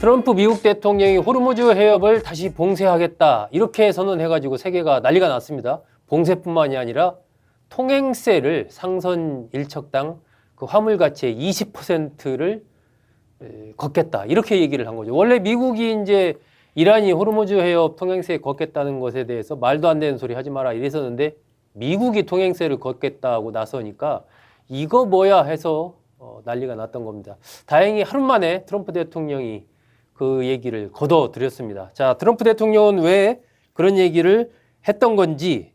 트럼프 미국 대통령이 호르무즈 해협을 다시 봉쇄하겠다 이렇게 선언해가지고 세계가 난리가 났습니다. 봉쇄뿐만이 아니라 통행세를 상선 1척당 그 화물 가치의 20%를 걷겠다 이렇게 얘기를 한 거죠. 원래 미국이 이제 이란이 호르무즈 해협 통행세 걷겠다는 것에 대해서 말도 안 되는 소리 하지 마라 이랬었는데 미국이 통행세를 걷겠다고 나서니까 이거 뭐야 해서 난리가 났던 겁니다. 다행히 하루 만에 트럼프 대통령이 그 얘기를 걷어들였습니다. 자, 트럼프 대통령은 왜 그런 얘기를 했던 건지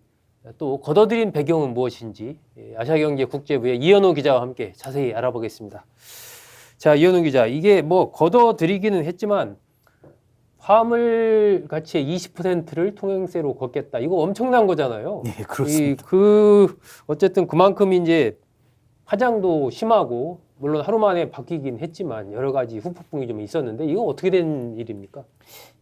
또 걷어들인 배경은 무엇인지 아시아경제국제부의 이현우 기자와 함께 자세히 알아보겠습니다. 자, 이현우 기자, 이게 뭐 걷어들이기는 했지만 화물 가치의 20%를 통행세로 걷겠다. 이거 엄청난 거잖아요. 네, 그렇습니다. 어쨌든 그만큼 이제 파장도 심하고 물론 하루 만에 바뀌긴 했지만 여러 가지 후폭풍이 좀 있었는데 이거 어떻게 된 일입니까?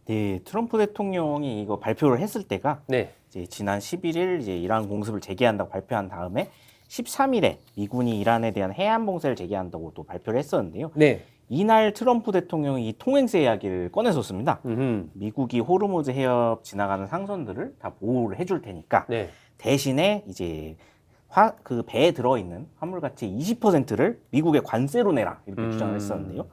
네, 트럼프 대통령이 이거 발표를 했을 때가 네. 이제 지난 11일 이제 이란 공습을 재개한다고 발표한 다음에 13일에 미군이 이란에 대한 해안 봉쇄를 재개한다고 또 발표를 했었는데요. 네. 이날 트럼프 대통령이 이 통행세 이야기를 꺼내섰습니다. 미국이 호르무즈 해협 지나가는 상선들을 다 보호를 해줄 테니까 네. 대신에 이제 그 배에 들어있는 화물 가치 20%를 미국의 관세로 내라 이렇게 주장을 했었는데요.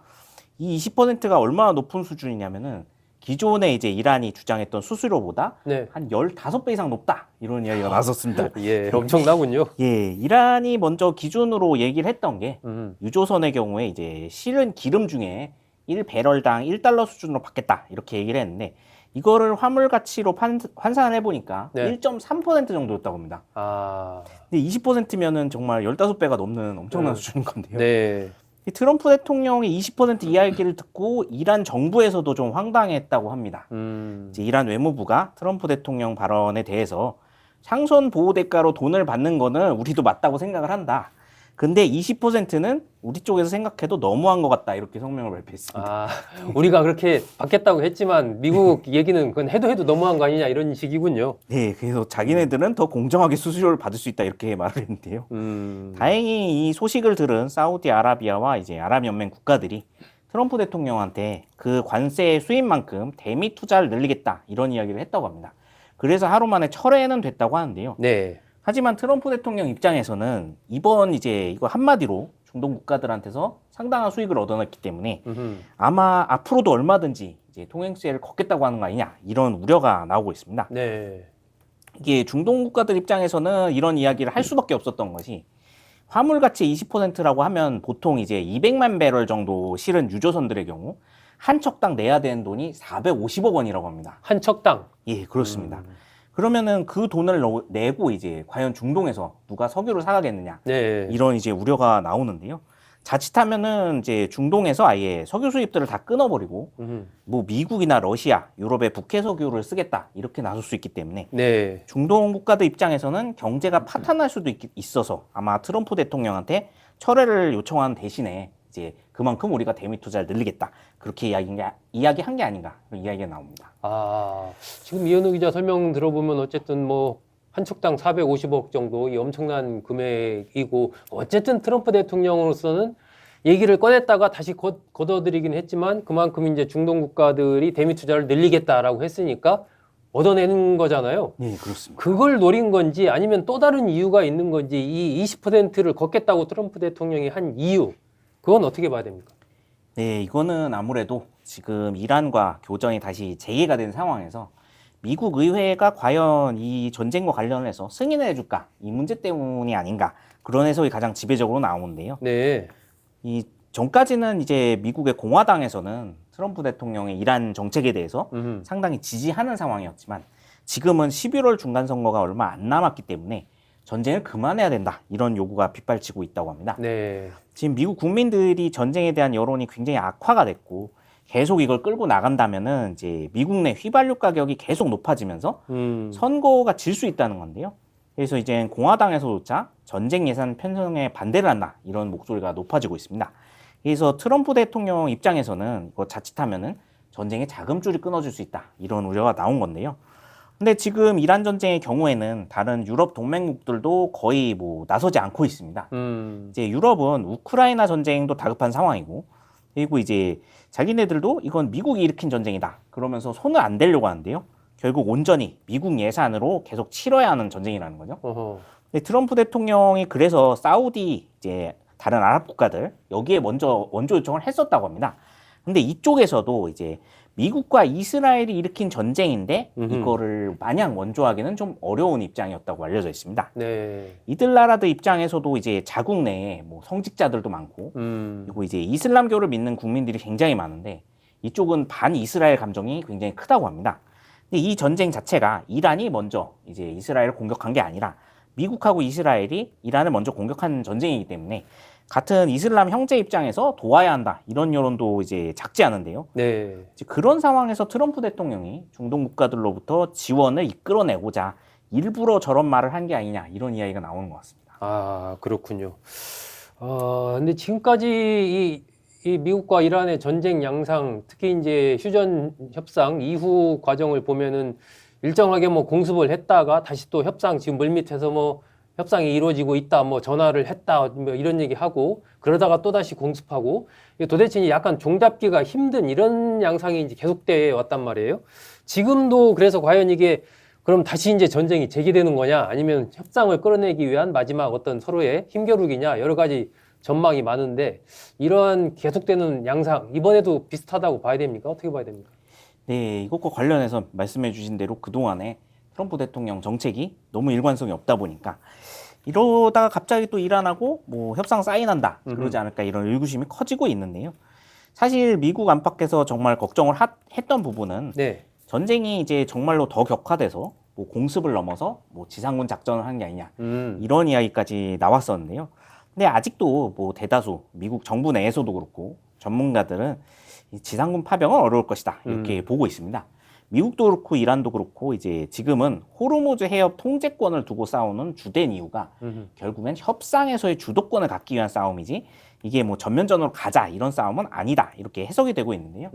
이 20%가 얼마나 높은 수준이냐면은 기존에 이제 이란이 주장했던 수수료보다 네. 한 15배 이상 높다 이런 이야기가 나섰습니다. 예, 엄청나군요. 예, 이란이 먼저 기준으로 얘기를 했던 게 유조선의 경우에 이제 실은 기름 중에 1배럴당 1달러 수준으로 받겠다 이렇게 얘기를 했는데 이거를 화물 가치로 환산을 해보니까 네. 1.3% 정도였다고 합니다. 아, 근데 20%면은 정말 15배가 넘는 엄청난 수준인 건데요. 네. 이 트럼프 대통령이 20% 이야기를 듣고 이란 정부에서도 좀 황당했다고 합니다. 이제 이란 외무부가 트럼프 대통령 발언에 대해서 상선 보호 대가로 돈을 받는 거는 우리도 맞다고 생각을 한다. 근데 20%는 우리 쪽에서 생각해도 너무한 것 같다. 이렇게 성명을 발표했습니다. 아, 우리가 그렇게 받겠다고 했지만 미국 얘기는 그건 해도 너무한 거 아니냐 이런 식이군요. 네, 그래서 자기네들은 더 공정하게 수수료를 받을 수 있다. 이렇게 말을 했는데요. 다행히 이 소식을 들은 사우디아라비아와 이제 아랍연맹 국가들이 트럼프 대통령한테 그 관세 수입만큼 대미 투자를 늘리겠다. 이런 이야기를 했다고 합니다. 그래서 하루 만에 철회는 됐다고 하는데요. 네. 하지만 트럼프 대통령 입장에서는 이번 이제 이거 한마디로 중동 국가들한테서 상당한 수익을 얻어냈기 때문에 아마 앞으로도 얼마든지 이제 통행세를 걷겠다고 하는 거 아니냐 이런 우려가 나오고 있습니다. 네. 이게 중동 국가들 입장에서는 이런 이야기를 할 수밖에 없었던 것이 화물 가치 20%라고 하면 보통 이제 200만 배럴 정도 실은 유조선들의 경우 한 척당 내야 되는 돈이 450억 원이라고 합니다. 한 척당. 예, 그렇습니다. 그러면은 그 돈을 내고 이제 과연 중동에서 누가 석유를 사가겠느냐 네. 이런 이제 우려가 나오는데요. 자칫하면은 이제 중동에서 아예 석유 수입들을 다 끊어버리고 뭐 미국이나 러시아, 유럽의 북해 석유를 쓰겠다 이렇게 나설 수 있기 때문에 네. 중동 국가들 입장에서는 경제가 파탄날 수도 있어서 아마 트럼프 대통령한테 철회를 요청한 대신에 이제 그만큼 우리가 대미 투자를 늘리겠다 그렇게 이야기한 게 아닌가 그런 이야기가 나옵니다. 아, 지금 이현우 기자 설명 들어보면 어쨌든 뭐 한 척당 450억 정도 이 엄청난 금액이고 어쨌든 트럼프 대통령으로서는 얘기를 꺼냈다가 다시 걷어들이긴 했지만 그만큼 이제 중동 국가들이 대미 투자를 늘리겠다라고 했으니까 얻어내는 거잖아요. 네, 그렇습니다. 그걸 노린 건지 아니면 또 다른 이유가 있는 건지 이 20%를 걷겠다고 트럼프 대통령이 한 이유 그건 어떻게 봐야 됩니까? 네, 이거는 아무래도 지금 이란과 교전이 다시 재개가 된 상황에서 미국 의회가 과연 이 전쟁과 관련해서 승인을 해줄까? 이 문제 때문이 아닌가? 그런 해석이 가장 지배적으로 나오는데요. 네. 이 전까지는 이제 미국의 공화당에서는 트럼프 대통령의 이란 정책에 대해서 상당히 지지하는 상황이었지만 지금은 11월 중간선거가 얼마 안 남았기 때문에 전쟁을 그만해야 된다. 이런 요구가 빗발치고 있다고 합니다. 네. 지금 미국 국민들이 전쟁에 대한 여론이 굉장히 악화가 됐고 계속 이걸 끌고 나간다면은 이제 미국 내 휘발유 가격이 계속 높아지면서 선거가 질 수 있다는 건데요. 그래서 이제 공화당에서조차 전쟁 예산 편성에 반대를 한다 이런 목소리가 높아지고 있습니다. 그래서 트럼프 대통령 입장에서는 이거 자칫하면은 전쟁의 자금줄이 끊어질 수 있다 이런 우려가 나온 건데요. 근데 지금 이란 전쟁의 경우에는 다른 유럽 동맹국들도 거의 뭐 나서지 않고 있습니다. 이제 유럽은 우크라이나 전쟁도 다급한 상황이고 그리고 이제 자기네들도 이건 미국이 일으킨 전쟁이다. 그러면서 손을 안 대려고 하는데요. 결국 온전히 미국 예산으로 계속 치러야 하는 전쟁이라는 거죠. 어허. 근데 트럼프 대통령이 그래서 사우디 이제 다른 아랍 국가들 여기에 먼저 원조 요청을 했었다고 합니다. 근데 이쪽에서도 이제 미국과 이스라엘이 일으킨 전쟁인데 이거를 마냥 원조하기는 좀 어려운 입장이었다고 알려져 있습니다. 네. 이들 나라들 입장에서도 이제 자국 내에 뭐 성직자들도 많고 그리고 이제 이슬람교를 믿는 국민들이 굉장히 많은데 이쪽은 반 이스라엘 감정이 굉장히 크다고 합니다. 근데 이 전쟁 자체가 이란이 먼저 이제 이스라엘을 공격한 게 아니라 미국하고 이스라엘이 이란을 먼저 공격한 전쟁이기 때문에 같은 이슬람 형제 입장에서 도와야 한다 이런 여론도 이제 작지 않은데요. 네. 이제 그런 상황에서 트럼프 대통령이 중동 국가들로부터 지원을 이끌어내고자 일부러 저런 말을 한 게 아니냐 이런 이야기가 나오는 것 같습니다. 아, 그렇군요. 근데 지금까지 이 미국과 이란의 전쟁 양상, 특히 이제 휴전 협상 이후 과정을 보면은 일정하게 뭐 공습을 했다가 다시 또 협상 지금 물밑에서 뭐 협상이 이루어지고 있다, 뭐 전화를 했다, 뭐 이런 얘기하고 그러다가 또 다시 공습하고 이게 도대체 이제 약간 종잡기가 힘든 이런 양상이 이제 계속돼 왔단 말이에요. 지금도 그래서 과연 이게 그럼 다시 이제 전쟁이 재개되는 거냐, 아니면 협상을 끌어내기 위한 마지막 어떤 서로의 힘겨루기냐, 여러 가지 전망이 많은데 이러한 계속되는 양상 이번에도 비슷하다고 봐야 됩니까? 어떻게 봐야 됩니까? 네, 이것과 관련해서 말씀해 주신 대로 그동안에 트럼프 대통령 정책이 너무 일관성이 없다 보니까 이러다가 갑자기 또 이란하고 뭐 협상 사인한다 그러지 않을까 이런 의구심이 커지고 있는데요. 사실 미국 안팎에서 정말 걱정을 했던 부분은 네. 전쟁이 이제 정말로 더 격화돼서 뭐 공습을 넘어서 뭐 지상군 작전을 하는 게 아니냐 이런 이야기까지 나왔었는데요. 근데 아직도 뭐 대다수 미국 정부 내에서도 그렇고 전문가들은 이 지상군 파병은 어려울 것이다 이렇게 보고 있습니다. 미국도 그렇고 이란도 그렇고 이제 지금은 호르무즈 해협 통제권을 두고 싸우는 주된 이유가 결국엔 협상에서의 주도권을 갖기 위한 싸움이지 이게 뭐 전면전으로 가자 이런 싸움은 아니다 이렇게 해석이 되고 있는데요.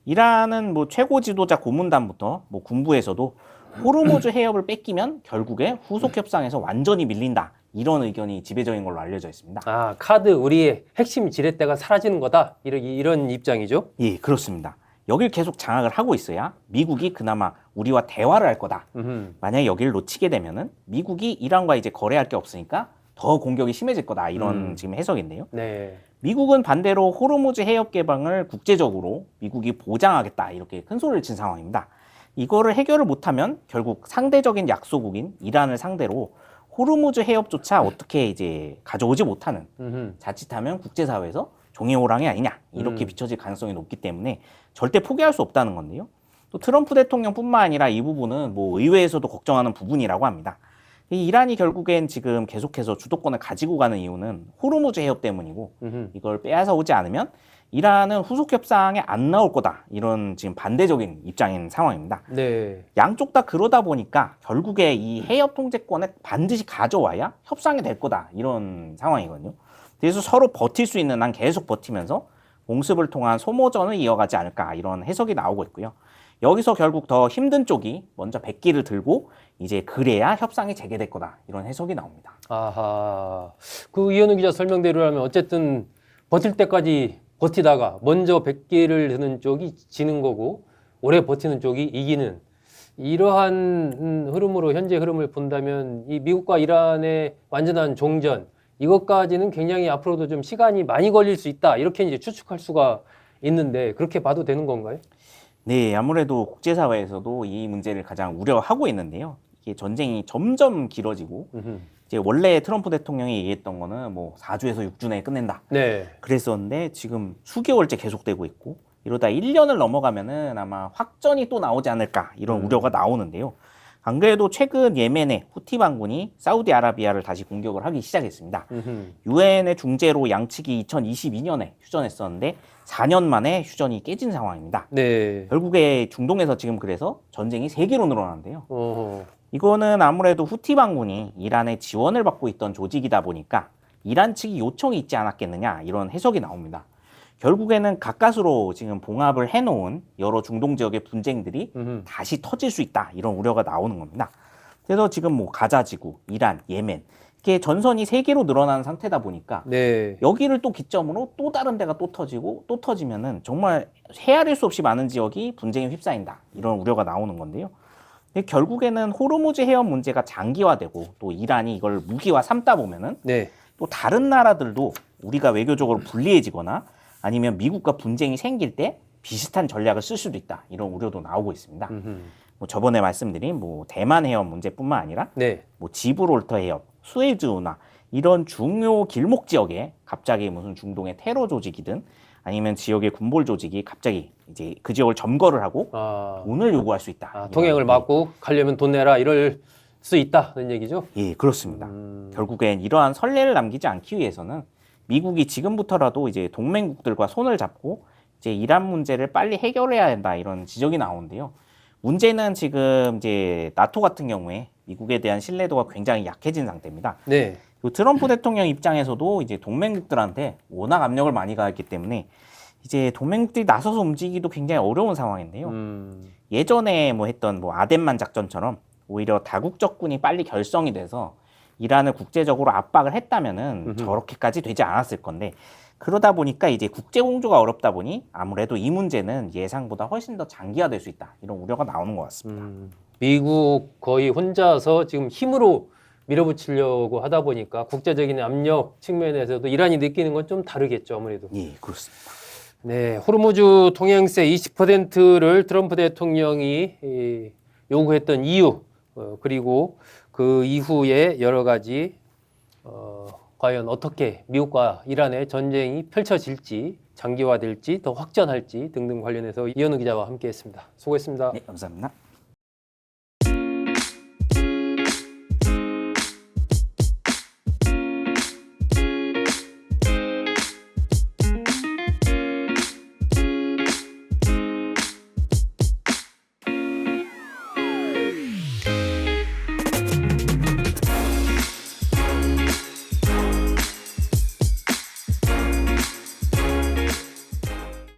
이란은 뭐 최고 지도자 고문단부터 뭐 군부에서도 호르무즈 해협을 뺏기면 결국에 후속 협상에서 완전히 밀린다 이런 의견이 지배적인 걸로 알려져 있습니다. 아, 카드 우리의 핵심 지렛대가 사라지는 거다 이런 입장이죠. 예, 그렇습니다. 여길 계속 장악을 하고 있어야 미국이 그나마 우리와 대화를 할 거다. 만약에 여기를 놓치게 되면은 미국이 이란과 이제 거래할 게 없으니까 더 공격이 심해질 거다. 이런 지금 해석인데요. 네. 미국은 반대로 호르무즈 해협 개방을 국제적으로 미국이 보장하겠다. 이렇게 큰 소리를 친 상황입니다. 이거를 해결을 못하면 결국 상대적인 약소국인 이란을 상대로 호르무즈 해협조차 어떻게 이제 가져오지 못하는 자칫하면 국제사회에서 종이호랑이 아니냐 이렇게 비춰질 가능성이 높기 때문에 절대 포기할 수 없다는 건데요. 또 트럼프 대통령뿐만 아니라 이 부분은 뭐 의회에서도 걱정하는 부분이라고 합니다. 이 이란이 결국엔 지금 계속해서 주도권을 가지고 가는 이유는 호르무즈 해협 때문이고 이걸 빼앗아 오지 않으면 이란은 후속 협상에 안 나올 거다 이런 지금 반대적인 입장인 상황입니다. 네. 양쪽 다 그러다 보니까 결국에 이 해협 통제권을 반드시 가져와야 협상이 될 거다 이런 상황이거든요. 그래서 서로 버틸 수 있는 한 계속 버티면서 공습을 통한 소모전을 이어가지 않을까 이런 해석이 나오고 있고요. 여기서 결국 더 힘든 쪽이 먼저 백기를 들고 이제 그래야 협상이 재개될 거다 이런 해석이 나옵니다. 아하. 그 이현우 기자 설명대로라면 어쨌든 버틸 때까지 버티다가 먼저 백기를 드는 쪽이 지는 거고 오래 버티는 쪽이 이기는 이러한 흐름으로 현재 흐름을 본다면 이 미국과 이란의 완전한 종전 이것까지는 굉장히 앞으로도 좀 시간이 많이 걸릴 수 있다 이렇게 이제 추측할 수가 있는데 그렇게 봐도 되는 건가요? 네, 아무래도 국제사회에서도 이 문제를 가장 우려하고 있는데요. 이게 전쟁이 점점 길어지고 이제 원래 트럼프 대통령이 얘기했던 거는 뭐 4주에서 6주 내에 끝낸다. 네. 그랬었는데 지금 수개월째 계속되고 있고 이러다 1년을 넘어가면은 아마 확전이 또 나오지 않을까 이런 우려가 나오는데요. 안 그래도 최근 예멘의 후티 반군이 사우디아라비아를 다시 공격을 하기 시작했습니다. 유엔의 중재로 양측이 2022년에 휴전했었는데 4년 만에 휴전이 깨진 상황입니다. 네. 결국에 중동에서 지금 그래서 전쟁이 3개로 늘어나는데요. 어허. 이거는 아무래도 후티 반군이 이란의 지원을 받고 있던 조직이다 보니까 이란 측이 요청이 있지 않았겠느냐 이런 해석이 나옵니다. 결국에는 가까스로 지금 봉합을 해놓은 여러 중동 지역의 분쟁들이 다시 터질 수 있다 이런 우려가 나오는 겁니다. 그래서 지금 뭐 가자지구, 이란, 예멘 이게 전선이 세 개로 늘어나는 상태다 보니까 네. 여기를 또 기점으로 또 다른 데가 또 터지고 또 터지면은 정말 헤아릴 수 없이 많은 지역이 분쟁에 휩싸인다. 이런 우려가 나오는 건데요. 근데 결국에는 호르무즈 해협 문제가 장기화되고 또 이란이 이걸 무기화 삼다 보면은 네. 또 다른 나라들도 우리가 외교적으로 불리해지거나 아니면 미국과 분쟁이 생길 때 비슷한 전략을 쓸 수도 있다. 이런 우려도 나오고 있습니다. 뭐 저번에 말씀드린 뭐 대만 해협 문제뿐만 아니라 네. 뭐 지브롤터 해협, 수에즈 운하 이런 중요 길목 지역에 갑자기 무슨 중동의 테러 조직이든 아니면 지역의 군볼 조직이 갑자기 이제 그 지역을 점거를 하고 아, 돈을 요구할 수 있다. 이런, 통행을 막고 가려면 돈 내라 이럴 수 있다는 얘기죠. 예, 그렇습니다. 결국엔 이러한 선례를 남기지 않기 위해서는 미국이 지금부터라도 이제 동맹국들과 손을 잡고 이제 이란 문제를 빨리 해결해야 한다 이런 지적이 나오는데요. 문제는 지금 이제 나토 같은 경우에 미국에 대한 신뢰도가 굉장히 약해진 상태입니다. 네. 그 트럼프 대통령 입장에서도 이제 동맹국들한테 워낙 압력을 많이 가했기 때문에 이제 동맹국들이 나서서 움직이기도 굉장히 어려운 상황인데요. 예전에 뭐 했던 뭐 아덴만 작전처럼 오히려 다국 적군이 빨리 결성이 돼서 이란을 국제적으로 압박을 했다면은 저렇게까지 되지 않았을 건데 그러다 보니까 이제 국제 공조가 어렵다 보니 아무래도 이 문제는 예상보다 훨씬 더 장기화될 수 있다 이런 우려가 나오는 것 같습니다. 미국 거의 혼자서 지금 힘으로 밀어붙이려고 하다 보니까 국제적인 압력 측면에서도 이란이 느끼는 건 좀 다르겠죠, 아무래도. 예, 그렇습니다. 네, 호르무즈 통행세 20%를 트럼프 대통령이 요구했던 이유, 그리고 그 이후에 여러 가지 과연 어떻게 미국과 이란의 전쟁이 펼쳐질지, 장기화될지, 더 확전할지 등등 관련해서 이현우 기자와 함께했습니다. 수고했습니다. 네, 감사합니다.